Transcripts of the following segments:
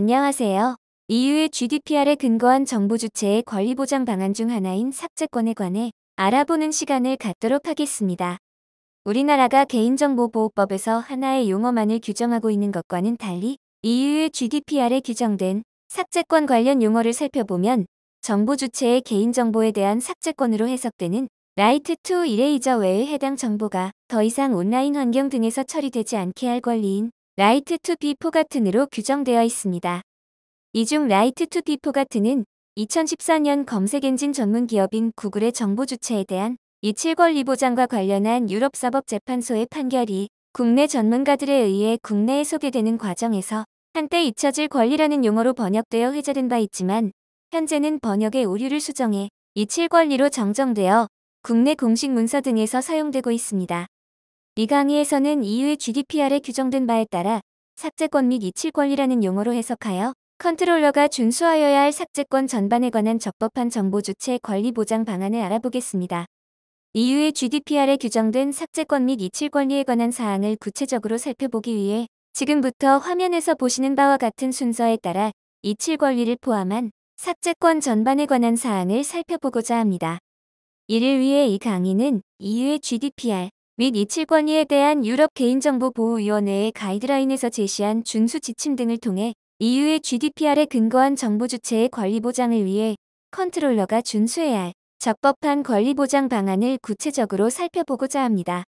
안녕하세요. EU의 GDPR에 근거한 정보 주체의 권리 보장 방안 중 하나인 삭제권에 관해 알아보는 시간을 갖도록 하겠습니다. 우리나라가 개인정보보호법에서 하나의 용어만을 규정하고 있는 것과는 달리 EU의 GDPR에 규정된 삭제권 관련 용어를 살펴보면 정보 주체의 개인정보에 대한 삭제권으로 해석되는 Right to Erasure 외에 해당 정보가 더 이상 온라인 환경 등에서 처리되지 않게 할 권리인 Right to be forgotten으로 규정되어 있습니다. 이 중 Right to be forgotten은 2014년 검색 엔진 전문 기업인 구글의 정보 주체에 대한 이칠 권리 보장과 관련한 유럽사법재판소의 판결이 국내 전문가들에 의해 국내에 소개되는 과정에서 한때 잊혀질 권리라는 용어로 번역되어 회자된 바 있지만 현재는 번역의 오류를 수정해 이칠 권리로 정정되어 국내 공식 문서 등에서 사용되고 있습니다. 이 강의에서는 EU의 GDPR에 규정된 바에 따라 삭제권 및 이칠 권리라는 용어로 해석하여 컨트롤러가 준수하여야 할 삭제권 전반에 관한 적법한 정보 주체 권리 보장 방안을 알아보겠습니다. EU의 GDPR에 규정된 삭제권 및 이칠 권리에 관한 사항을 구체적으로 살펴보기 위해 지금부터 화면에서 보시는 바와 같은 순서에 따라 이칠 권리를 포함한 삭제권 전반에 관한 사항을 살펴보고자 합니다. 이를 위해 이 강의는 EU의 GDPR 및 이칠 권리에 대한 유럽 개인정보보호위원회의 가이드라인에서 제시한 준수 지침 등을 통해 EU의 GDPR에 근거한 정보 주체의 권리 보장을 위해 컨트롤러가 준수해야 할 적법한 권리 보장 방안을 구체적으로 살펴보고자 합니다.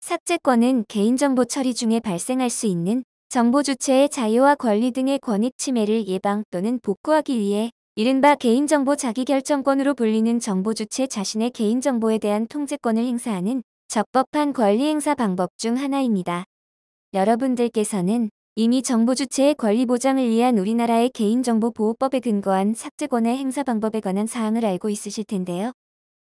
삭제권은 개인정보 처리 중에 발생할 수 있는 정보 주체의 자유와 권리 등의 권익 침해를 예방 또는 복구하기 위해 이른바 개인정보 자기결정권으로 불리는 정보 주체 자신의 개인정보에 대한 통제권을 행사하는 적법한 권리 행사 방법 중 하나입니다. 여러분들께서는 이미 정보 주체의 권리 보장을 위한 우리나라의 개인정보보호법에 근거한 삭제권의 행사 방법에 관한 사항을 알고 있으실 텐데요.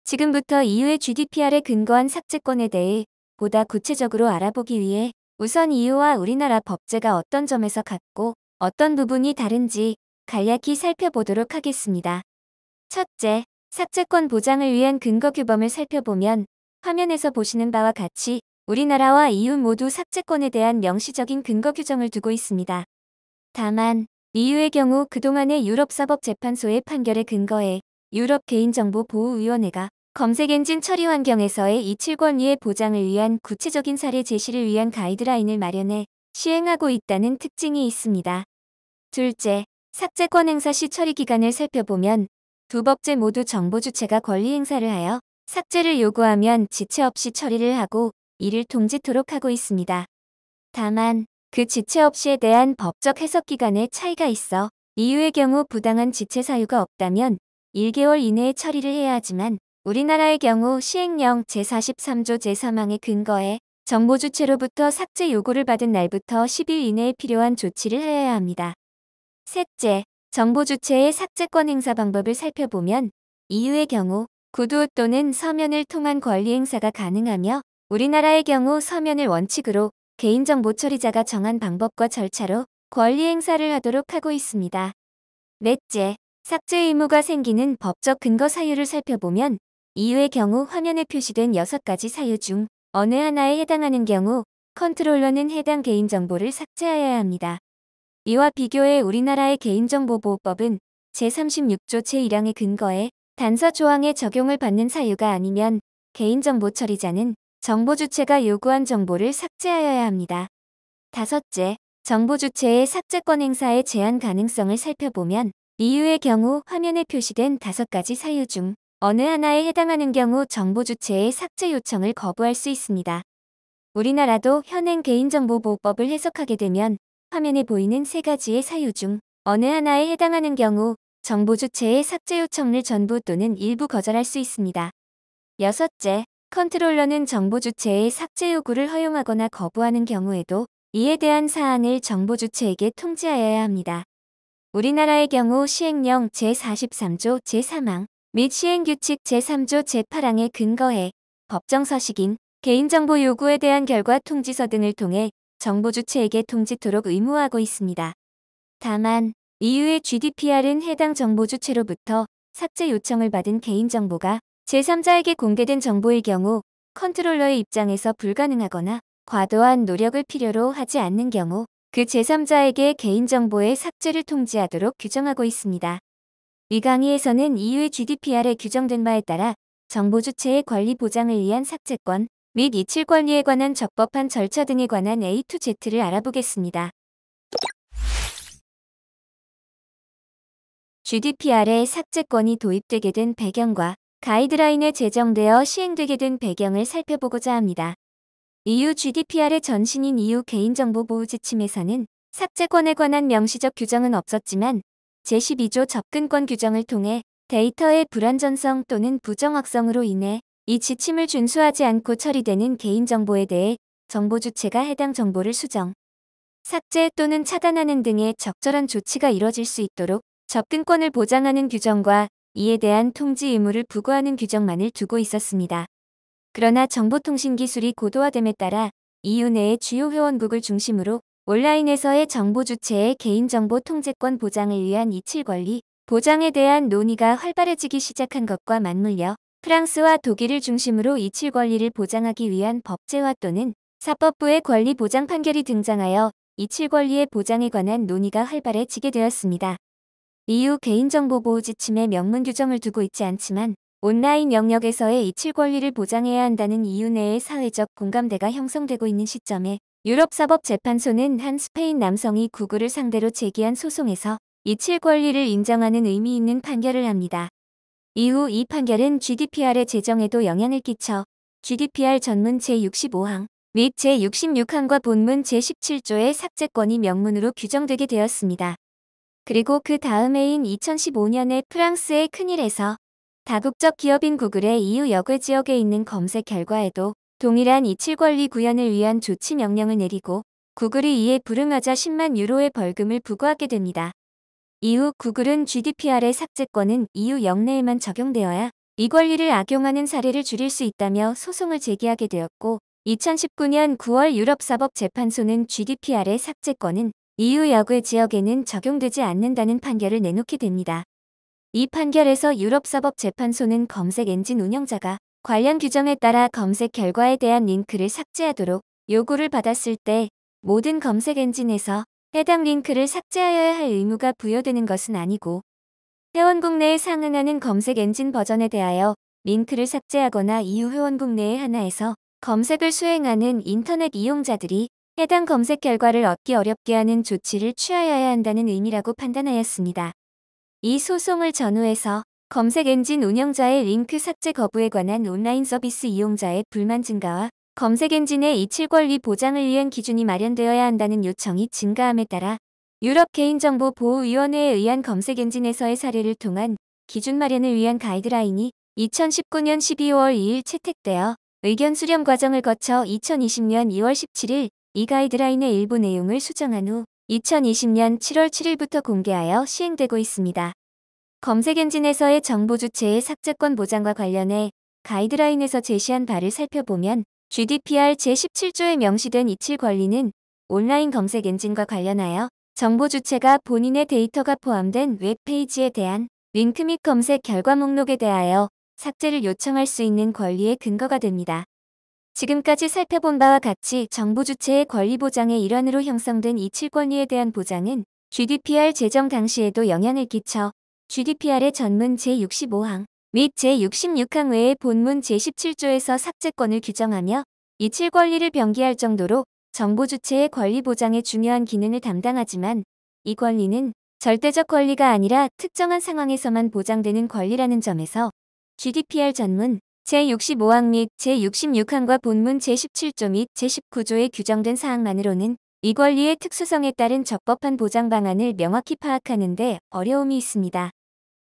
지금부터 EU의 GDPR에 근거한 삭제권에 대해 보다 구체적으로 알아보기 위해 우선 EU와 우리나라 법제가 어떤 점에서 같고 어떤 부분이 다른지 간략히 살펴보도록 하겠습니다. 첫째, 삭제권 보장을 위한 근거 규범을 살펴보면 화면에서 보시는 바와 같이 우리나라와 EU 모두 삭제권에 대한 명시적인 근거 규정을 두고 있습니다. 다만 EU의 경우 그동안의 유럽사법재판소의 판결에 근거해 유럽 개인정보보호위원회가 검색 엔진 처리 환경에서의 이칠 권리의 보장을 위한 구체적인 사례 제시를 위한 가이드라인을 마련해 시행하고 있다는 특징이 있습니다. 둘째, 삭제권 행사 시 처리 기간을 살펴보면 두 법제 모두 정보 주체가 권리 행사를 하여 삭제를 요구하면 지체 없이 처리를 하고 이를 통지토록 하고 있습니다. 다만 그 지체 없이에 대한 법적 해석 기간에 차이가 있어 EU의 경우 부당한 지체 사유가 없다면 1개월 이내에 처리를 해야 하지만 우리나라의 경우 시행령 제43조 제3항에 근거해 정보 주체로부터 삭제 요구를 받은 날부터 10일 이내에 필요한 조치를 하여야 합니다. 셋째, 정보 주체의 삭제권 행사 방법을 살펴보면 EU의 경우 구두 또는 서면을 통한 권리 행사가 가능하며 우리나라의 경우 서면을 원칙으로 개인정보 처리자가 정한 방법과 절차로 권리 행사를 하도록 하고 있습니다. 넷째, 삭제 의무가 생기는 법적 근거 사유를 살펴보면 EU의 경우 화면에 표시된 6가지 사유 중 어느 하나에 해당하는 경우 컨트롤러는 해당 개인정보를 삭제하여야 합니다. 이와 비교해 우리나라의 개인정보보호법은 제36조 제1항에 근거해 단서 조항의 적용을 받는 사유가 아니면 개인정보 처리자는 정보 주체가 요구한 정보를 삭제하여야 합니다. 다섯째, 정보 주체의 삭제권 행사의 제한 가능성을 살펴보면 EU의 경우 화면에 표시된 5가지 사유 중 어느 하나에 해당하는 경우 정보 주체의 삭제 요청을 거부할 수 있습니다. 우리나라도 현행 개인정보보호법을 해석하게 되면 화면에 보이는 3가지의 사유 중 어느 하나에 해당하는 경우 정보 주체의 삭제 요청을 전부 또는 일부 거절할 수 있습니다. 여섯째, 컨트롤러는 정보 주체의 삭제 요구를 허용하거나 거부하는 경우에도 이에 대한 사항을 정보 주체에게 통지하여야 합니다. 우리나라의 경우 시행령 제43조 제3항 및 시행규칙 제3조 제8항에 근거해 법정 서식인 개인정보 요구에 대한 결과 통지서 등을 통해 정보 주체에게 통지토록 의무화하고 있습니다. 다만 EU의 GDPR은 해당 정보 주체로부터 삭제 요청을 받은 개인정보가 제3자에게 공개된 정보일 경우 컨트롤러의 입장에서 불가능하거나 과도한 노력을 필요로 하지 않는 경우 그 제3자에게 개인정보의 삭제를 통지하도록 규정하고 있습니다. 이 강의에서는 EU의 GDPR에 규정된 바에 따라 정보 주체의 권리 보장을 위한 삭제권 및 이칠 권리에 관한 적법한 절차 등에 관한 A to Z를 알아보겠습니다. GDPR에 삭제권이 도입되게 된 배경과 가이드라인에 제정되어 시행되게 된 배경을 살펴보고자 합니다. EU GDPR의 전신인 EU 개인정보보호지침에서는 삭제권에 관한 명시적 규정은 없었지만 제12조 접근권 규정을 통해 데이터의 불완전성 또는 부정확성으로 인해 이 지침을 준수하지 않고 처리되는 개인정보에 대해 정보 주체가 해당 정보를 수정, 삭제 또는 차단하는 등의 적절한 조치가 이뤄질 수 있도록 접근권을 보장하는 규정과 이에 대한 통지 의무를 부과하는 규정만을 두고 있었습니다. 그러나 정보통신기술이 고도화됨에 따라 EU 내의 주요 회원국을 중심으로 온라인에서의 정보 주체의 개인정보 통제권 보장을 위한 이칠 권리 보장에 대한 논의가 활발해지기 시작한 것과 맞물려 프랑스와 독일을 중심으로 이칠 권리를 보장하기 위한 법제화 또는 사법부의 권리 보장 판결이 등장하여 이칠 권리의 보장에 관한 논의가 활발해지게 되었습니다. EU 개인정보보호지침에 명문 규정을 두고 있지 않지만 온라인 영역에서의 이칠 권리를 보장해야 한다는 EU 내의 사회적 공감대가 형성되고 있는 시점에 유럽사법재판소는 한 스페인 남성이 구글을 상대로 제기한 소송에서 이칠 권리를 인정하는 의미 있는 판결을 합니다. 이후 이 판결은 GDPR의 제정에도 영향을 끼쳐 GDPR 전문 제65항 및 제66항과 본문 제17조의 삭제권이 명문으로 규정되게 되었습니다. 그리고 그 다음 해인 2015년에 프랑스의 큰일에서 다국적 기업인 구글의 EU 역외 지역에 있는 검색 결과에도 동일한 이칠 권리 구현을 위한 조치 명령을 내리고 구글이 이에 불응하자 10만 유로의 벌금을 부과하게 됩니다. 이후 구글은 GDPR의 삭제권은 EU 영내에만 적용되어야 이 권리를 악용하는 사례를 줄일 수 있다며 소송을 제기하게 되었고 2019년 9월 유럽사법재판소는 GDPR의 삭제권은 EU 역외 지역에는 적용되지 않는다는 판결을 내놓게 됩니다. 이 판결에서 유럽사법재판소는 검색 엔진 운영자가 관련 규정에 따라 검색 결과에 대한 링크를 삭제하도록 요구를 받았을 때 모든 검색 엔진에서 해당 링크를 삭제하여야 할 의무가 부여되는 것은 아니고 회원국 내에 상응하는 검색 엔진 버전에 대하여 링크를 삭제하거나 EU 회원국 내의 하나에서 검색을 수행하는 인터넷 이용자들이 해당 검색 결과를 얻기 어렵게 하는 조치를 취하여야 한다는 의미라고 판단하였습니다. 이 소송을 전후해서 검색 엔진 운영자의 링크 삭제 거부에 관한 온라인 서비스 이용자의 불만 증가와 검색 엔진의 이칠 권리 보장을 위한 기준이 마련되어야 한다는 요청이 증가함에 따라 유럽 개인정보보호위원회에 의한 검색 엔진에서의 사례를 통한 기준 마련을 위한 가이드라인이 2019년 12월 2일 채택되어 의견 수렴 과정을 거쳐 2020년 2월 17일 이 가이드라인의 일부 내용을 수정한 후 2020년 7월 7일부터 공개하여 시행되고 있습니다. 검색 엔진에서의 정보 주체의 삭제권 보장과 관련해 가이드라인에서 제시한 바를 살펴보면 GDPR 제17조에 명시된 이칠 권리는 온라인 검색 엔진과 관련하여 정보 주체가 본인의 데이터가 포함된 웹페이지에 대한 링크 및 검색 결과 목록에 대하여 삭제를 요청할 수 있는 권리의 근거가 됩니다. 지금까지 살펴본 바와 같이 정보 주체의 권리 보장의 일환으로 형성된 이칠 권리에 대한 보장은 GDPR 제정 당시에도 영향을 끼쳐 GDPR의 전문 제65항 및 제66항 외의 본문 제17조에서 삭제권을 규정하며 이칠 권리를 병기할 정도로 정보 주체의 권리 보장에 중요한 기능을 담당하지만 이 권리는 절대적 권리가 아니라 특정한 상황에서만 보장되는 권리라는 점에서 GDPR 전문 제65항 및 제66항과 본문 제17조 및 제19조에 규정된 사항만으로는 이 권리의 특수성에 따른 적법한 보장 방안을 명확히 파악하는 데 어려움이 있습니다.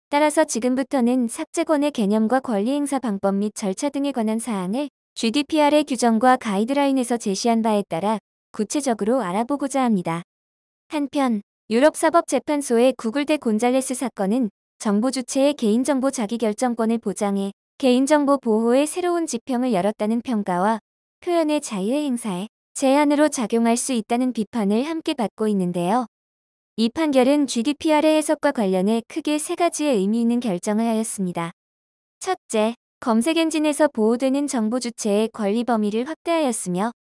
따라서 지금부터는 삭제권의 개념과 권리 행사 방법 및 절차 등에 관한 사항을 GDPR의 규정과 가이드라인에서 제시한 바에 따라 구체적으로 알아보고자 합니다. 한편 유럽사법재판소의 구글 대 곤잘레스 사건은 정보 주체의 개인정보 자기결정권을 보장해 개인정보 보호의 새로운 지평을 열었다는 평가와 표현의 자유의 행사에 제한으로 작용할 수 있다는 비판을 함께 받고 있는데요. 이 판결은 GDPR의 해석과 관련해 크게 세 가지의 의미 있는 결정을 하였습니다. 첫째, 검색 엔진에서 보호되는 정보 주체의 권리 범위를 확대하였으며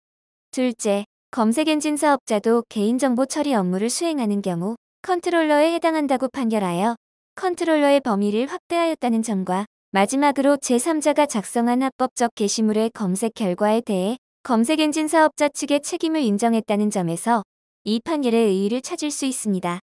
둘째, 검색 엔진 사업자도 개인정보 처리 업무를 수행하는 경우 컨트롤러에 해당한다고 판결하여 컨트롤러의 범위를 확대하였다는 점과 마지막으로 제3자가 작성한 합법적 게시물의 검색 결과에 대해 검색 엔진 사업자 측의 책임을 인정했다는 점에서 이 판결의 의의를 찾을 수 있습니다.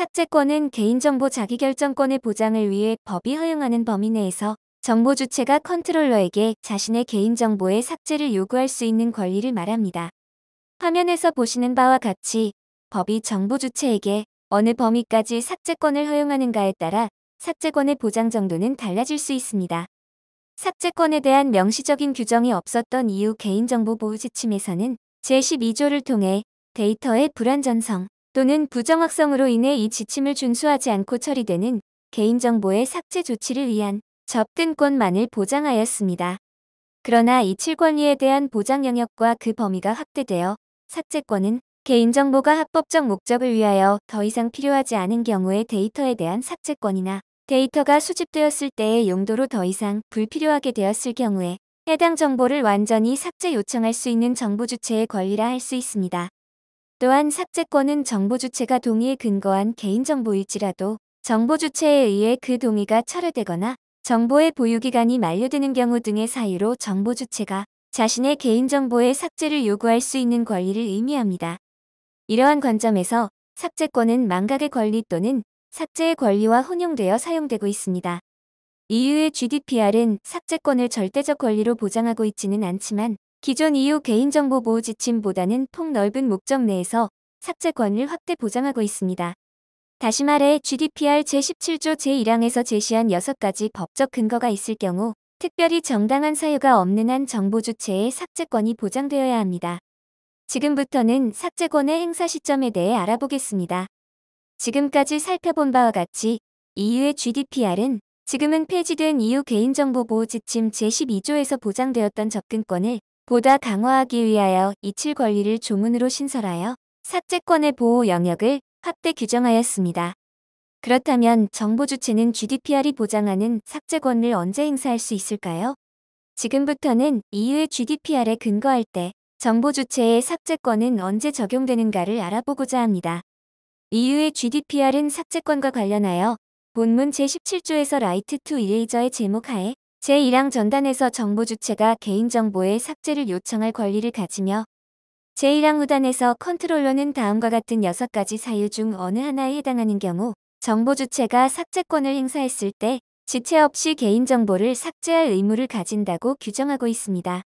삭제권은 개인정보 자기결정권의 보장을 위해 법이 허용하는 범위 내에서 정보 주체가 컨트롤러에게 자신의 개인정보의 삭제를 요구할 수 있는 권리를 말합니다. 화면에서 보시는 바와 같이 법이 정보 주체에게 어느 범위까지 삭제권을 허용하는가에 따라 삭제권의 보장 정도는 달라질 수 있습니다. 삭제권에 대한 명시적인 규정이 없었던 이후 개인정보보호지침에서는 제12조를 통해 데이터의 불완전성 또는 부정확성으로 인해 이 지침을 준수하지 않고 처리되는 개인정보의 삭제 조치를 위한 접근권만을 보장하였습니다. 그러나 이 7권리에 대한 보장 영역과 그 범위가 확대되어 삭제권은 개인정보가 합법적 목적을 위하여 더 이상 필요하지 않은 경우의 데이터에 대한 삭제권이나 데이터가 수집되었을 때의 용도로 더 이상 불필요하게 되었을 경우에 해당 정보를 완전히 삭제 요청할 수 있는 정보 주체의 권리라 할 수 있습니다. 또한 삭제권은 정보 주체가 동의에 근거한 개인정보일지라도 정보 주체에 의해 그 동의가 철회되거나 정보의 보유기간이 만료되는 경우 등의 사유로 정보 주체가 자신의 개인정보의 삭제를 요구할 수 있는 권리를 의미합니다. 이러한 관점에서 삭제권은 망각의 권리 또는 삭제의 권리와 혼용되어 사용되고 있습니다. EU의 GDPR은 삭제권을 절대적 권리로 보장하고 있지는 않지만 기존 EU 개인정보보호 지침보다는 폭넓은 목적 내에서 삭제권을 확대 보장하고 있습니다. 다시 말해 GDPR 제17조 제1항에서 제시한 6가지 법적 근거가 있을 경우 특별히 정당한 사유가 없는 한 정보 주체의 삭제권이 보장되어야 합니다. 지금부터는 삭제권의 행사 시점에 대해 알아보겠습니다. 지금까지 살펴본 바와 같이 EU의 GDPR은 지금은 폐지된 EU 개인정보보호 지침 제12조에서 보장되었던 접근권을 보다 강화하기 위하여 이 7권리를 조문으로 신설하여 삭제권의 보호 영역을 확대 규정하였습니다. 그렇다면 정보 주체는 GDPR이 보장하는 삭제권을 언제 행사할 수 있을까요? 지금부터는 EU의 GDPR에 근거할 때 정보 주체의 삭제권은 언제 적용되는가를 알아보고자 합니다. EU의 GDPR은 삭제권과 관련하여 본문 제17조에서 Right to Eraser의 제목 하에 제1항 전단에서 정보 주체가 개인정보의 삭제를 요청할 권리를 가지며 제1항 후단에서 컨트롤러는 다음과 같은 6가지 사유 중 어느 하나에 해당하는 경우 정보 주체가 삭제권을 행사했을 때 지체 없이 개인정보를 삭제할 의무를 가진다고 규정하고 있습니다.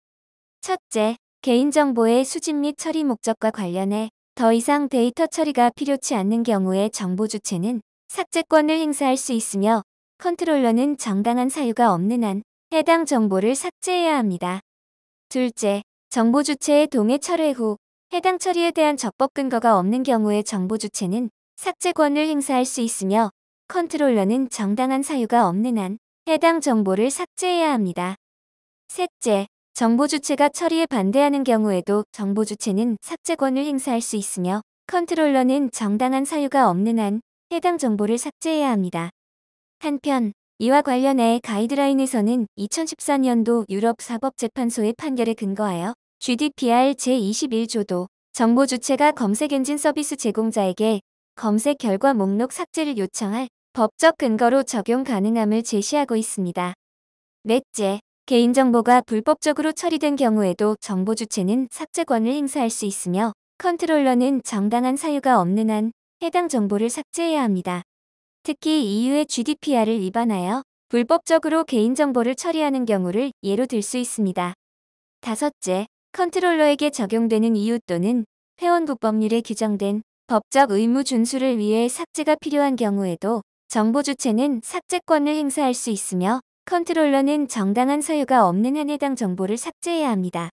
첫째, 개인정보의 수집 및 처리 목적과 관련해 더 이상 데이터 처리가 필요치 않는 경우에 정보 주체는 삭제권을 행사할 수 있으며 컨트롤러는 정당한 사유가 없는 한 해당 정보를 삭제해야 합니다. 둘째, 정보 주체의 동의 철회 후 해당 처리에 대한 적법 근거가 없는 경우에 정보 주체는 삭제권을 행사할 수 있으며 컨트롤러는 정당한 사유가 없는 한 해당 정보를 삭제해야 합니다. 셋째, 정보 주체가 처리에 반대하는 경우에도 정보 주체는 삭제권을 행사할 수 있으며 컨트롤러는 정당한 사유가 없는 한 해당 정보를 삭제해야 합니다. 한편 이와 관련해 가이드라인에서는 2014년도 유럽 사법재판소의 판결에 근거하여 GDPR 제21조도 정보 주체가 검색 엔진 서비스 제공자에게 검색 결과 목록 삭제를 요청할 법적 근거로 적용 가능함을 제시하고 있습니다. 넷째, 개인정보가 불법적으로 처리된 경우에도 정보 주체는 삭제권을 행사할 수 있으며 컨트롤러는 정당한 사유가 없는 한 해당 정보를 삭제해야 합니다. 특히 EU의 GDPR을 위반하여 불법적으로 개인정보를 처리하는 경우를 예로 들 수 있습니다. 다섯째, 컨트롤러에게 적용되는 EU 또는 회원국 법률에 규정된 법적 의무 준수를 위해 삭제가 필요한 경우에도 정보 주체는 삭제권을 행사할 수 있으며 컨트롤러는 정당한 사유가 없는 한 해당 정보를 삭제해야 합니다.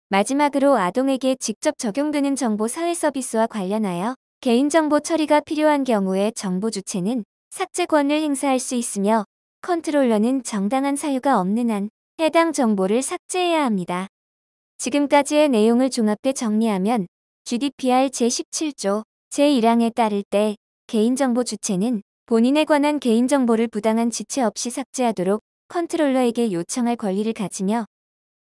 마지막으로 아동에게 직접 적용되는 정보 사회 서비스와 관련하여 개인정보 처리가 필요한 경우에 정보 주체는 삭제권을 행사할 수 있으며 컨트롤러는 정당한 사유가 없는 한 해당 정보를 삭제해야 합니다. 지금까지의 내용을 종합해 정리하면 GDPR 제17조 제1항에 따를 때 개인정보 주체는 본인에 관한 개인정보를 부당한 지체 없이 삭제하도록 컨트롤러에게 요청할 권리를 가지며,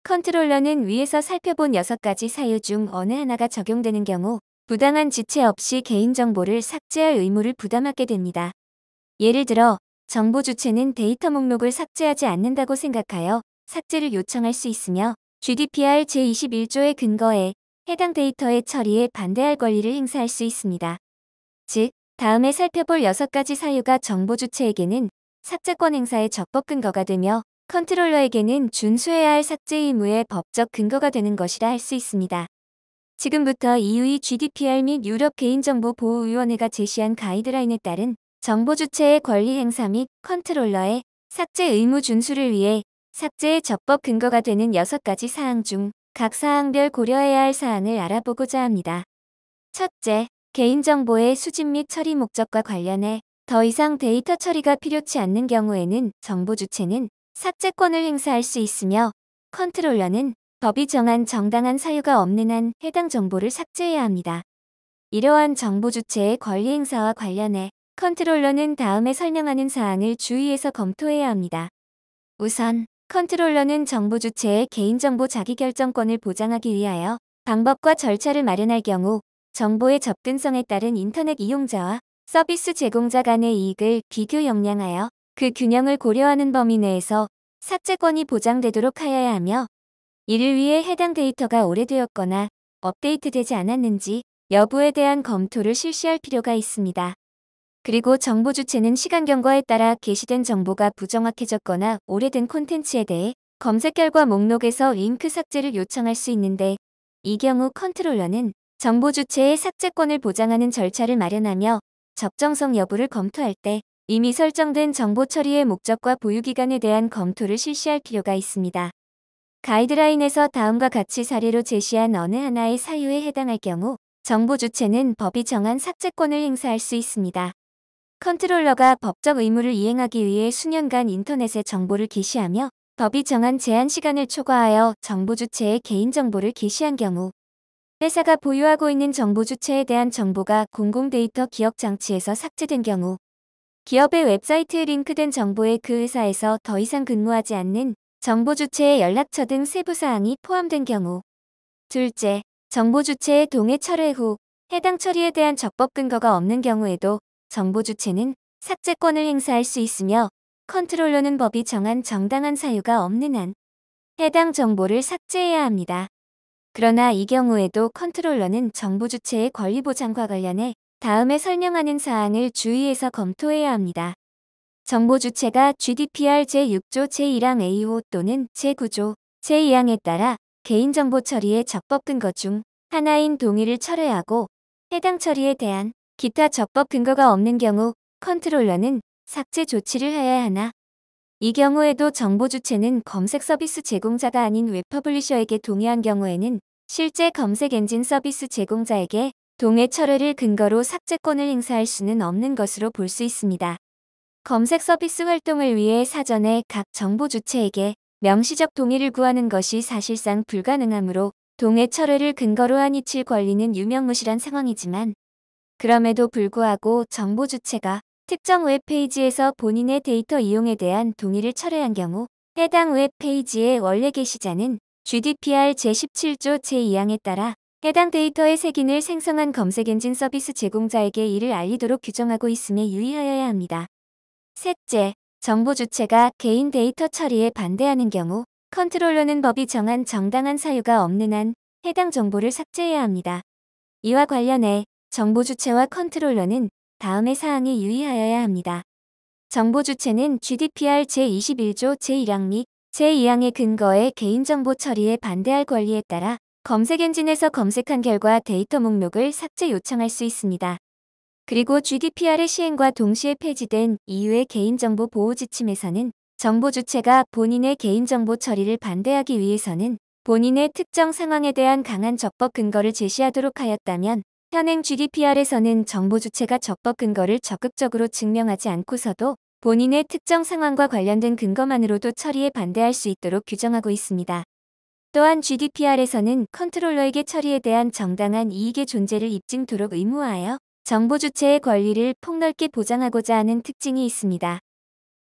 컨트롤러는 위에서 살펴본 6가지 사유 중 어느 하나가 적용되는 경우 부당한 지체 없이 개인정보를 삭제할 의무를 부담하게 됩니다. 예를 들어 정보 주체는 데이터 목록을 삭제하지 않는다고 생각하여 삭제를 요청할 수 있으며, GDPR 제21조에 근거해 해당 데이터의 처리에 반대할 권리를 행사할 수 있습니다. 즉, 다음에 살펴볼 6가지 사유가 정보 주체에게는 삭제권 행사의 적법 근거가 되며 컨트롤러에게는 준수해야 할 삭제 의무의 법적 근거가 되는 것이라 할 수 있습니다. 지금부터 EU의 GDPR 및 유럽 개인정보보호위원회가 제시한 가이드라인에 따른 정보 주체의 권리 행사 및 컨트롤러의 삭제 의무 준수를 위해 삭제의 적법 근거가 되는 6가지 사항 중 각 사항별 고려해야 할 사항을 알아보고자 합니다. 첫째, 개인정보의 수집 및 처리 목적과 관련해 더 이상 데이터 처리가 필요치 않는 경우에는 정보 주체는 삭제권을 행사할 수 있으며, 컨트롤러는 법이 정한 정당한 사유가 없는 한 해당 정보를 삭제해야 합니다. 이러한 정보 주체의 권리 행사와 관련해 컨트롤러는 다음에 설명하는 사항을 주의해서 검토해야 합니다. 우선, 컨트롤러는 정보 주체의 개인정보 자기결정권을 보장하기 위하여 방법과 절차를 마련할 경우 정보의 접근성에 따른 인터넷 이용자와 서비스 제공자 간의 이익을 비교 역량하여 그 균형을 고려하는 범위 내에서 삭제권이 보장되도록 하여야 하며, 이를 위해 해당 데이터가 오래되었거나 업데이트되지 않았는지 여부에 대한 검토를 실시할 필요가 있습니다. 그리고 정보 주체는 시간 경과에 따라 게시된 정보가 부정확해졌거나 오래된 콘텐츠에 대해 검색 결과 목록에서 링크 삭제를 요청할 수 있는데, 이 경우 컨트롤러는 정보 주체의 삭제권을 보장하는 절차를 마련하며 적정성 여부를 검토할 때 이미 설정된 정보 처리의 목적과 보유기간에 대한 검토를 실시할 필요가 있습니다. 가이드라인에서 다음과 같이 사례로 제시한 어느 하나의 사유에 해당할 경우 정보 주체는 법이 정한 삭제권을 행사할 수 있습니다. 컨트롤러가 법적 의무를 이행하기 위해 수년간 인터넷에 정보를 게시하며 법이 정한 제한 시간을 초과하여 정보 주체의 개인정보를 게시한 경우, 회사가 보유하고 있는 정보 주체에 대한 정보가 공공 데이터 기억 장치에서 삭제된 경우, 기업의 웹사이트에 링크된 정보에 그 회사에서 더 이상 근무하지 않는 정보 주체의 연락처 등 세부 사항이 포함된 경우, 둘째, 정보 주체의 동의 철회 후 해당 처리에 대한 적법 근거가 없는 경우에도 정보 주체는 삭제권을 행사할 수 있으며, 컨트롤러는 법이 정한 정당한 사유가 없는 한 해당 정보를 삭제해야 합니다. 그러나 이 경우에도 컨트롤러는 정보 주체의 권리 보장과 관련해 다음에 설명하는 사항을 주의해서 검토해야 합니다. 정보 주체가 GDPR 제6조 제1항 A5 또는 제9조 제2항에 따라 개인정보 처리의 적법 근거 중 하나인 동의를 철회하고 해당 처리에 대한 기타 적법 근거가 없는 경우 컨트롤러는 삭제 조치를 해야 하나, 이 경우에도 정보 주체는 검색 서비스 제공자가 아닌 웹퍼블리셔에게 동의한 경우에는 실제 검색 엔진 서비스 제공자에게 동의 철회를 근거로 삭제권을 행사할 수는 없는 것으로 볼 수 있습니다. 검색 서비스 활동을 위해 사전에 각 정보 주체에게 명시적 동의를 구하는 것이 사실상 불가능하므로 동의 철회를 근거로 한 이칠 권리는 유명무실한 상황이지만, 그럼에도 불구하고 정보 주체가 특정 웹페이지에서 본인의 데이터 이용에 대한 동의를 철회한 경우 해당 웹페이지의 원래 게시자는 GDPR 제17조 제2항에 따라 해당 데이터의 색인을 생성한 검색엔진 서비스 제공자에게 이를 알리도록 규정하고 있음에 유의하여야 합니다. 셋째, 정보 주체가 개인 데이터 처리에 반대하는 경우 컨트롤러는 법이 정한 정당한 사유가 없는 한 해당 정보를 삭제해야 합니다. 이와 관련해 정보 주체와 컨트롤러는 다음의 사항에 유의하여야 합니다. 정보 주체는 GDPR 제21조 제1항 및 제2항의 근거에 개인정보 처리에 반대할 권리에 따라 검색 엔진에서 검색한 결과 데이터 목록을 삭제 요청할 수 있습니다. 그리고 GDPR의 시행과 동시에 폐지된 EU의 개인정보 보호 지침에서는 정보 주체가 본인의 개인정보 처리를 반대하기 위해서는 본인의 특정 상황에 대한 강한 적법 근거를 제시하도록 하였다면, 현행 GDPR에서는 정보 주체가 적법 근거를 적극적으로 증명하지 않고서도 본인의 특정 상황과 관련된 근거만으로도 처리에 반대할 수 있도록 규정하고 있습니다. 또한 GDPR에서는 컨트롤러에게 처리에 대한 정당한 이익의 존재를 입증토록 의무화하여 정보 주체의 권리를 폭넓게 보장하고자 하는 특징이 있습니다.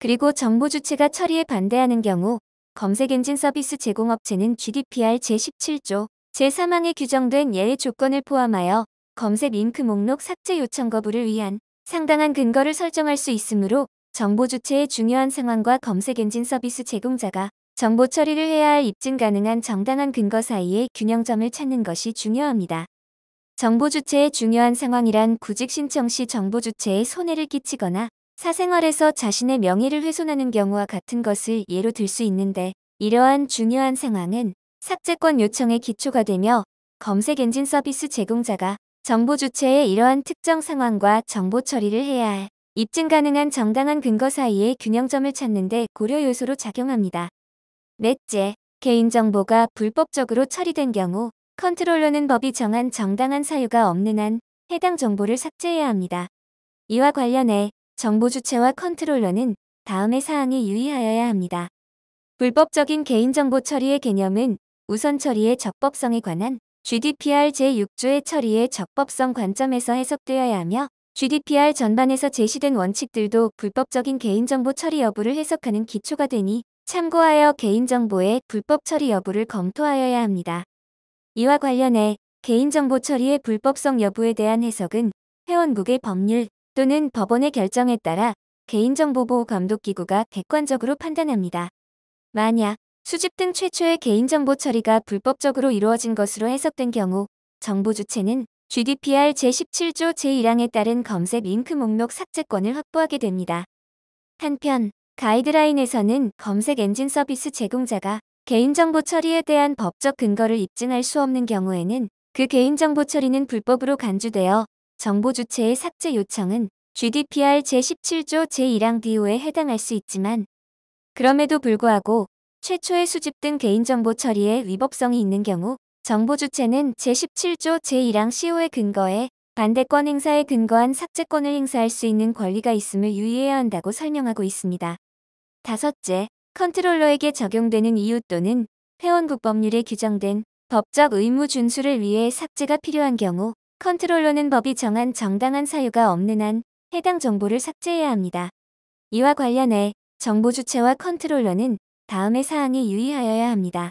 그리고 정보 주체가 처리에 반대하는 경우 검색 엔진 서비스 제공업체는 GDPR 제17조 제3항에 규정된 예외 조건을 포함하여 검색 링크 목록 삭제 요청 거부를 위한 상당한 근거를 설정할 수 있으므로 정보 주체의 중요한 상황과 검색 엔진 서비스 제공자가 정보 처리를 해야 할 입증 가능한 정당한 근거 사이의 균형점을 찾는 것이 중요합니다. 정보 주체의 중요한 상황이란 구직 신청 시 정보 주체에 손해를 끼치거나 사생활에서 자신의 명예를 훼손하는 경우와 같은 것을 예로 들 수 있는데, 이러한 중요한 상황은 삭제권 요청의 기초가 되며 검색 엔진 서비스 제공자가 정보 주체의 이러한 특정 상황과 정보 처리를 해야 할 입증 가능한 정당한 근거 사이의 균형점을 찾는 데 고려 요소로 작용합니다. 넷째, 개인정보가 불법적으로 처리된 경우 컨트롤러는 법이 정한 정당한 사유가 없는 한 해당 정보를 삭제해야 합니다. 이와 관련해 정보 주체와 컨트롤러는 다음의 사항에 유의하여야 합니다. 불법적인 개인정보 처리의 개념은 우선 처리의 적법성에 관한 GDPR 제6조의 처리의 적법성 관점에서 해석되어야 하며, GDPR 전반에서 제시된 원칙들도 불법적인 개인정보 처리 여부를 해석하는 기초가 되니 참고하여 개인정보의 불법 처리 여부를 검토하여야 합니다. 이와 관련해 개인정보 처리의 불법성 여부에 대한 해석은 회원국의 법률 또는 법원의 결정에 따라 개인정보보호감독기구가 객관적으로 판단합니다. 만약 수집 등 최초의 개인정보 처리가 불법적으로 이루어진 것으로 해석된 경우 정보 주체는 GDPR 제17조 제1항에 따른 검색 링크 목록 삭제권을 확보하게 됩니다. 한편 가이드라인에서는 검색 엔진 서비스 제공자가 개인정보 처리에 대한 법적 근거를 입증할 수 없는 경우에는 그 개인정보 처리는 불법으로 간주되어 정보 주체의 삭제 요청은 GDPR 제17조 제1항 D5에 해당할 수 있지만, 그럼에도 불구하고 최초의 수집 등 개인정보 처리에 위법성이 있는 경우 정보 주체는 제17조 제1항 C5에 근거해 반대권 행사에 근거한 삭제권을 행사할 수 있는 권리가 있음을 유의해야 한다고 설명하고 있습니다. 다섯째, 컨트롤러에게 적용되는 이유 또는 회원국 법률에 규정된 법적 의무 준수를 위해 삭제가 필요한 경우 컨트롤러는 법이 정한 정당한 사유가 없는 한 해당 정보를 삭제해야 합니다. 이와 관련해 정보 주체와 컨트롤러는 다음의 사항에 유의하여야 합니다.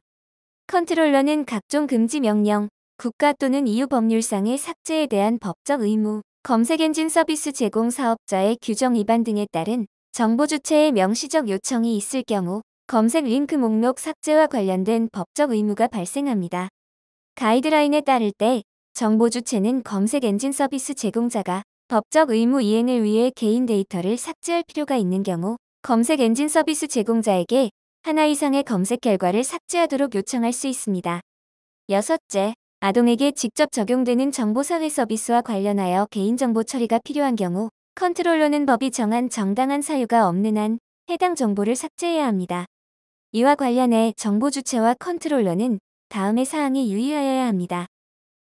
컨트롤러는 각종 금지 명령, 국가 또는 EU 법률상의 삭제에 대한 법적 의무, 검색 엔진 서비스 제공 사업자의 규정 위반 등에 따른 정보 주체의 명시적 요청이 있을 경우 검색 링크 목록 삭제와 관련된 법적 의무가 발생합니다. 가이드라인에 따를 때 정보 주체는 검색 엔진 서비스 제공자가 법적 의무 이행을 위해 개인 데이터를 삭제할 필요가 있는 경우 검색 엔진 서비스 제공자에게 하나 이상의 검색 결과를 삭제하도록 요청할 수 있습니다. 여섯째, 아동에게 직접 적용되는 정보사회 서비스와 관련하여 개인정보 처리가 필요한 경우 컨트롤러는 법이 정한 정당한 사유가 없는 한 해당 정보를 삭제해야 합니다. 이와 관련해 정보 주체와 컨트롤러는 다음의 사항에 유의하여야 합니다.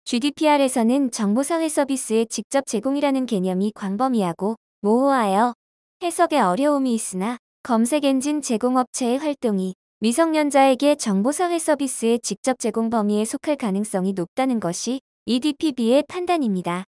GDPR에서는 정보사회 서비스의 직접 제공이라는 개념이 광범위하고 모호하여 해석에 어려움이 있으나, 검색 엔진 제공업체의 활동이 미성년자에게 정보사회 서비스의 직접 제공 범위에 속할 가능성이 높다는 것이 EDPB의 판단입니다.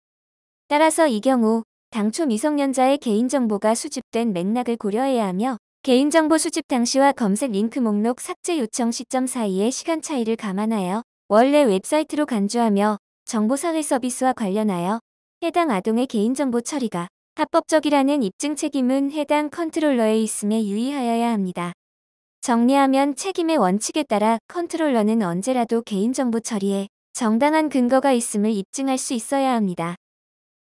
따라서 이 경우 당초 미성년자의 개인정보가 수집된 맥락을 고려해야 하며, 개인정보 수집 당시와 검색 링크 목록 삭제 요청 시점 사이의 시간 차이를 감안하여 원래 웹사이트로 간주하며 정보사회 서비스와 관련하여 해당 아동의 개인정보 처리가 합법적이라는 입증 책임은 해당 컨트롤러에 있음에 유의하여야 합니다. 정리하면 책임의 원칙에 따라 컨트롤러는 언제라도 개인정보 처리에 정당한 근거가 있음을 입증할 수 있어야 합니다.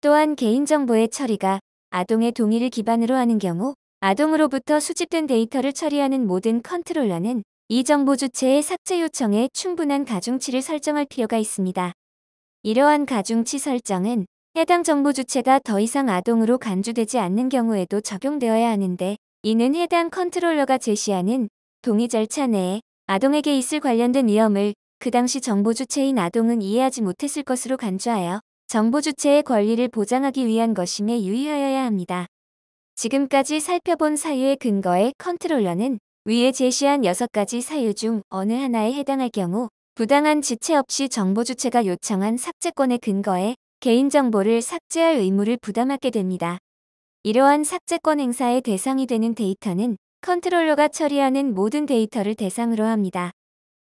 또한 개인정보의 처리가 아동의 동의를 기반으로 하는 경우 아동으로부터 수집된 데이터를 처리하는 모든 컨트롤러는 이 정보 주체의 삭제 요청에 충분한 가중치를 설정할 필요가 있습니다. 이러한 가중치 설정은 해당 정보 주체가 더 이상 아동으로 간주되지 않는 경우에도 적용되어야 하는데, 이는 해당 컨트롤러가 제시하는 동의 절차 내에 아동에게 있을 관련된 위험을 그 당시 정보 주체인 아동은 이해하지 못했을 것으로 간주하여 정보 주체의 권리를 보장하기 위한 것임에 유의하여야 합니다. 지금까지 살펴본 사유의 근거에 컨트롤러는 위에 제시한 6가지 사유 중 어느 하나에 해당할 경우 부당한 지체 없이 정보 주체가 요청한 삭제권에 근거해 개인정보를 삭제할 의무를 부담하게 됩니다. 이러한 삭제권 행사의 대상이 되는 데이터는 컨트롤러가 처리하는 모든 데이터를 대상으로 합니다.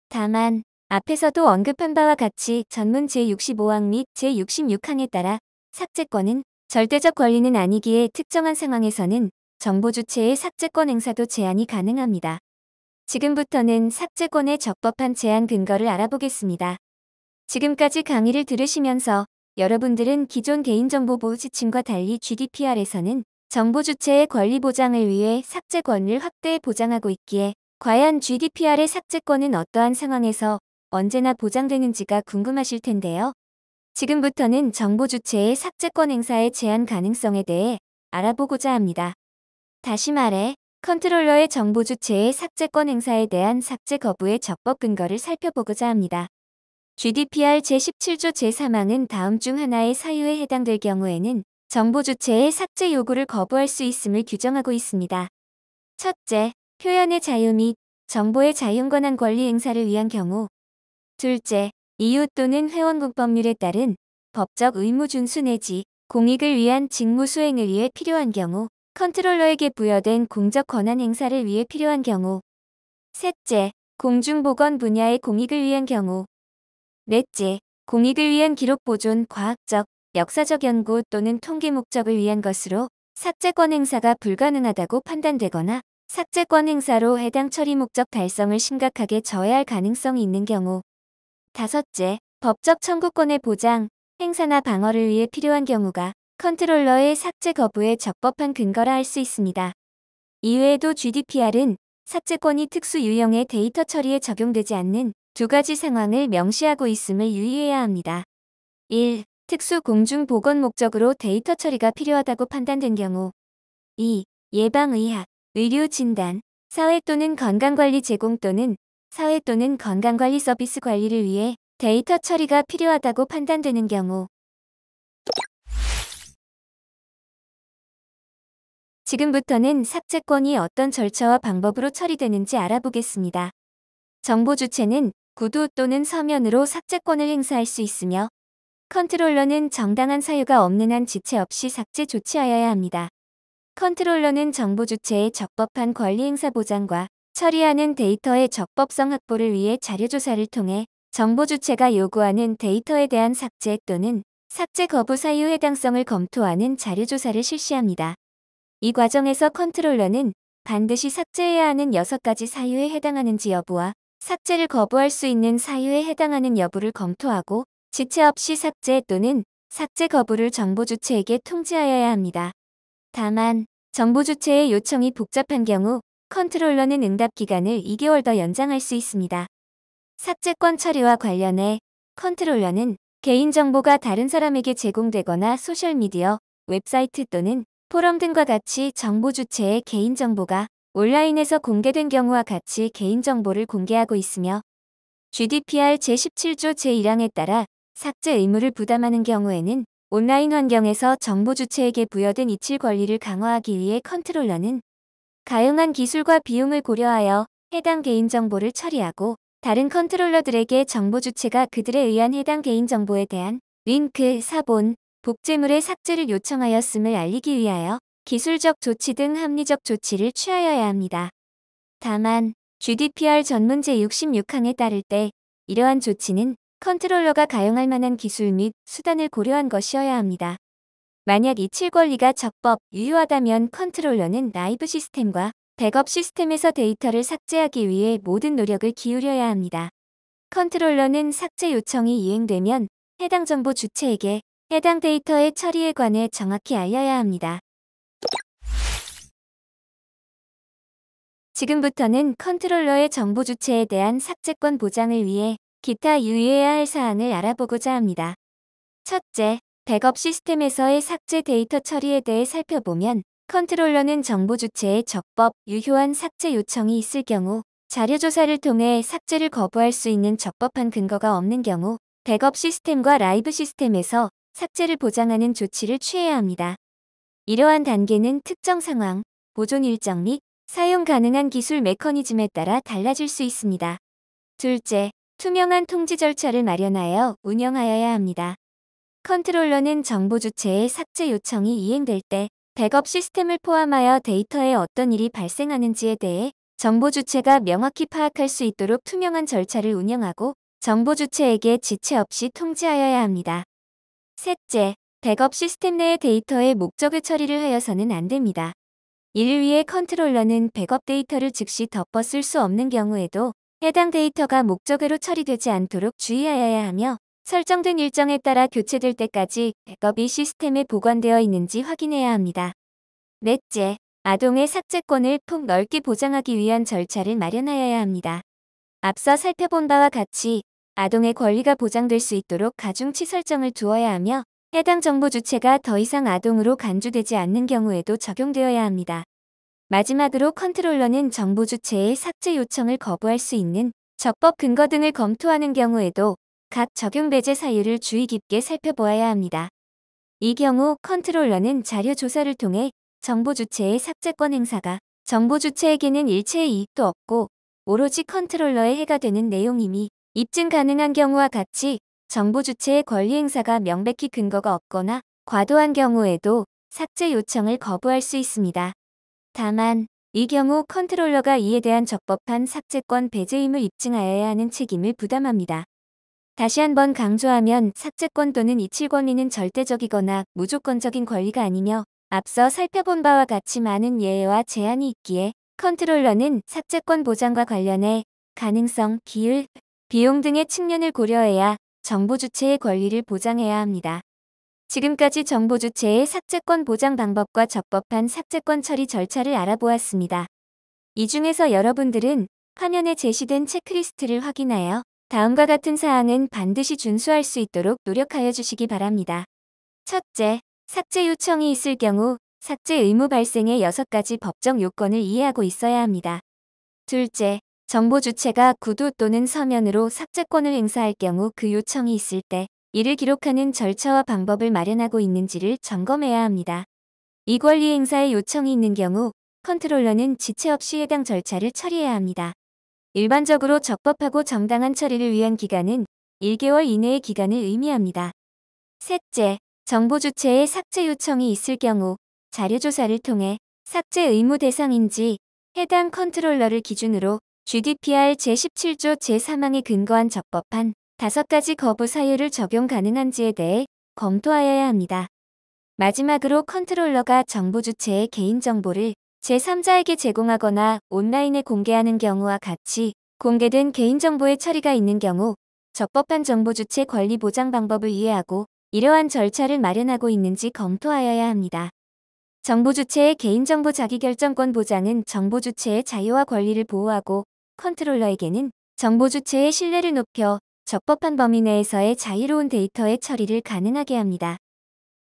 다만 앞에서도 언급한 바와 같이 전문 제65항 및 제66항에 따라 삭제권은 절대적 권리는 아니기에 특정한 상황에서는 정보 주체의 삭제권 행사도 제한이 가능합니다. 지금부터는 삭제권의 적법한 제한 근거를 알아보겠습니다. 지금까지 강의를 들으시면서 여러분들은 기존 개인정보보호 지침과 달리 GDPR에서는 정보 주체의 권리 보장을 위해 삭제권을 확대해 보장하고 있기에 과연 GDPR의 삭제권은 어떠한 상황에서 언제나 보장되는지가 궁금하실 텐데요. 지금부터는 정보 주체의 삭제권 행사의 제한 가능성에 대해 알아보고자 합니다. 다시 말해, 컨트롤러의 정보 주체의 삭제권 행사에 대한 삭제 거부의 적법 근거를 살펴보고자 합니다. GDPR 제17조 제3항은 다음 중 하나의 사유에 해당될 경우에는 정보 주체의 삭제 요구를 거부할 수 있음을 규정하고 있습니다. 첫째, 표현의 자유 및 정보의 자유권한 권리 행사를 위한 경우. 둘째, 이유 또는 회원국 법률에 따른 법적 의무 준수 내지 공익을 위한 직무 수행을 위해 필요한 경우, 컨트롤러에게 부여된 공적 권한 행사를 위해 필요한 경우. 셋째, 공중보건 분야의 공익을 위한 경우. 넷째, 공익을 위한 기록 보존, 과학적, 역사적 연구 또는 통계 목적을 위한 것으로 삭제권 행사가 불가능하다고 판단되거나 삭제권 행사로 해당 처리 목적 달성을 심각하게 저해할 가능성이 있는 경우. 다섯째, 법적 청구권의 보장, 행사나 방어를 위해 필요한 경우가 컨트롤러의 삭제 거부에 적법한 근거라 할 수 있습니다. 이외에도 GDPR은 삭제권이 특수 유형의 데이터 처리에 적용되지 않는 두 가지 상황을 명시하고 있음을 유의해야 합니다. 1. 특수 공중 보건 목적으로 데이터 처리가 필요하다고 판단된 경우. 2. 예방의학, 의료 진단, 사회 또는 건강관리 제공 또는 사회 또는 건강관리 서비스 관리를 위해 데이터 처리가 필요하다고 판단되는 경우. 지금부터는 삭제권이 어떤 절차와 방법으로 처리되는지 알아보겠습니다. 정보 주체는 구두 또는 서면으로 삭제권을 행사할 수 있으며 컨트롤러는 정당한 사유가 없는 한 지체 없이 삭제 조치하여야 합니다. 컨트롤러는 정보 주체의 적법한 권리 행사 보장과 처리하는 데이터의 적법성 확보를 위해 자료조사를 통해 정보 주체가 요구하는 데이터에 대한 삭제 또는 삭제 거부 사유 해당성을 검토하는 자료조사를 실시합니다. 이 과정에서 컨트롤러는 반드시 삭제해야 하는 6가지 사유에 해당하는지 여부와 삭제를 거부할 수 있는 사유에 해당하는 여부를 검토하고 지체 없이 삭제 또는 삭제 거부를 정보 주체에게 통지하여야 합니다. 다만 정보 주체의 요청이 복잡한 경우 컨트롤러는 응답 기간을 2개월 더 연장할 수 있습니다. 삭제권 처리와 관련해 컨트롤러는 개인정보가 다른 사람에게 제공되거나 소셜미디어, 웹사이트 또는 포럼 등과 같이 정보 주체의 개인정보가 온라인에서 공개된 경우와 같이 개인정보를 공개하고 있으며 GDPR 제17조 제1항에 따라 삭제 의무를 부담하는 경우에는 온라인 환경에서 정보 주체에게 부여된 이칠 권리를 강화하기 위해 컨트롤러는 가용한 기술과 비용을 고려하여 해당 개인정보를 처리하고 다른 컨트롤러들에게 정보 주체가 그들에 의한 해당 개인정보에 대한 링크, 사본, 복제물의 삭제를 요청하였음을 알리기 위하여 기술적 조치 등 합리적 조치를 취하여야 합니다. 다만 GDPR 전문 제66항에 따를 때 이러한 조치는 컨트롤러가 가용할 만한 기술 및 수단을 고려한 것이어야 합니다. 만약 이칠 권리가 적법, 유효하다면 컨트롤러는 라이브 시스템과 백업 시스템에서 데이터를 삭제하기 위해 모든 노력을 기울여야 합니다. 컨트롤러는 삭제 요청이 이행되면 해당 정보 주체에게 해당 데이터의 처리에 관해 정확히 알려야 합니다. 지금부터는 컨트롤러의 정보 주체에 대한 삭제권 보장을 위해 기타 유의해야 할 사항을 알아보고자 합니다. 첫째, 백업 시스템에서의 삭제 데이터 처리에 대해 살펴보면 컨트롤러는 정보 주체의 적법, 유효한 삭제 요청이 있을 경우 자료조사를 통해 삭제를 거부할 수 있는 적법한 근거가 없는 경우 백업 시스템과 라이브 시스템에서 삭제를 보장하는 조치를 취해야 합니다. 이러한 단계는 특정 상황, 보존 일정 및 사용 가능한 기술 메커니즘에 따라 달라질 수 있습니다. 둘째, 투명한 통지 절차를 마련하여 운영하여야 합니다. 컨트롤러는 정보 주체의 삭제 요청이 이행될 때 백업 시스템을 포함하여 데이터에 어떤 일이 발생하는지에 대해 정보 주체가 명확히 파악할 수 있도록 투명한 절차를 운영하고 정보 주체에게 지체 없이 통지하여야 합니다. 셋째, 백업 시스템 내의 데이터의 목적의 처리를 하여서는 안 됩니다. 이를 위해 컨트롤러는 백업 데이터를 즉시 덮어 쓸 수 없는 경우에도 해당 데이터가 목적외로 처리되지 않도록 주의하여야 하며 설정된 일정에 따라 교체될 때까지 백업이 시스템에 보관되어 있는지 확인해야 합니다. 넷째, 아동의 삭제권을 폭 넓게 보장하기 위한 절차를 마련하여야 합니다. 앞서 살펴본 바와 같이 아동의 권리가 보장될 수 있도록 가중치 설정을 두어야 하며 해당 정보 주체가 더 이상 아동으로 간주되지 않는 경우에도 적용되어야 합니다. 마지막으로 컨트롤러는 정보 주체의 삭제 요청을 거부할 수 있는 적법 근거 등을 검토하는 경우에도 각 적용 배제 사유를 주의 깊게 살펴보아야 합니다. 이 경우 컨트롤러는 자료 조사를 통해 정보 주체의 삭제권 행사가 정보 주체에게는 일체의 이익도 없고 오로지 컨트롤러에 해가 되는 내용임이 입증 가능한 경우와 같이 정보 주체의 권리 행사가 명백히 근거가 없거나 과도한 경우에도 삭제 요청을 거부할 수 있습니다. 다만 이 경우 컨트롤러가 이에 대한 적법한 삭제권 배제임을 입증하여야 하는 책임을 부담합니다. 다시 한번 강조하면 삭제권 또는 이칠 권리는 절대적이거나 무조건적인 권리가 아니며 앞서 살펴본 바와 같이 많은 예외와 제한이 있기에 컨트롤러는 삭제권 보장과 관련해 가능성, 기율, 비용 등의 측면을 고려해야 정보 주체의 권리를 보장해야 합니다. 지금까지 정보 주체의 삭제권 보장 방법과 적법한 삭제권 처리 절차를 알아보았습니다. 이 중에서 여러분들은 화면에 제시된 체크리스트를 확인하여 다음과 같은 사항은 반드시 준수할 수 있도록 노력하여 주시기 바랍니다. 첫째, 삭제 요청이 있을 경우 삭제 의무 발생의 6가지 법적 요건을 이해하고 있어야 합니다. 둘째, 정보 주체가 구두 또는 서면으로 삭제권을 행사할 경우 그 요청이 있을 때 이를 기록하는 절차와 방법을 마련하고 있는지를 점검해야 합니다. 이 권리 행사의 요청이 있는 경우 컨트롤러는 지체 없이 해당 절차를 처리해야 합니다. 일반적으로 적법하고 정당한 처리를 위한 기간은 1개월 이내의 기간을 의미합니다. 셋째, 정보 주체의 삭제 요청이 있을 경우 자료조사를 통해 삭제 의무 대상인지 해당 컨트롤러를 기준으로 GDPR 제17조 제3항에 근거한 적법한 5가지 거부 사유를 적용 가능한지에 대해 검토하여야 합니다. 마지막으로 컨트롤러가 정보 주체의 개인정보를 제3자에게 제공하거나 온라인에 공개하는 경우와 같이 공개된 개인정보의 처리가 있는 경우 적법한 정보 주체 권리 보장 방법을 이해하고 이러한 절차를 마련하고 있는지 검토하여야 합니다. 정보 주체의 개인정보 자기결정권 보장은 정보 주체의 자유와 권리를 보호하고 컨트롤러에게는 정보 주체의 신뢰를 높여 적법한 범위 내에서의 자유로운 데이터의 처리를 가능하게 합니다.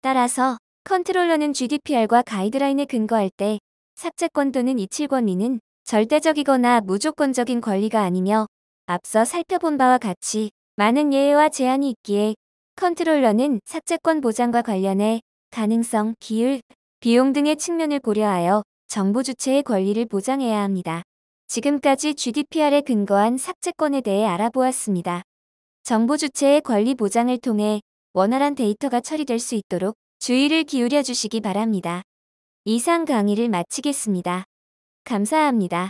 따라서 컨트롤러는 GDPR과 가이드라인에 근거할 때 삭제권 또는 이칠 권리는 절대적이거나 무조건적인 권리가 아니며 앞서 살펴본 바와 같이 많은 예외와 제한이 있기에 컨트롤러는 삭제권 보장과 관련해 가능성, 기율, 비용 등의 측면을 고려하여 정보 주체의 권리를 보장해야 합니다. 지금까지 GDPR에 근거한 삭제권에 대해 알아보았습니다. 정보 주체의 권리 보장을 통해 원활한 데이터가 처리될 수 있도록 주의를 기울여 주시기 바랍니다. 이상 강의를 마치겠습니다. 감사합니다.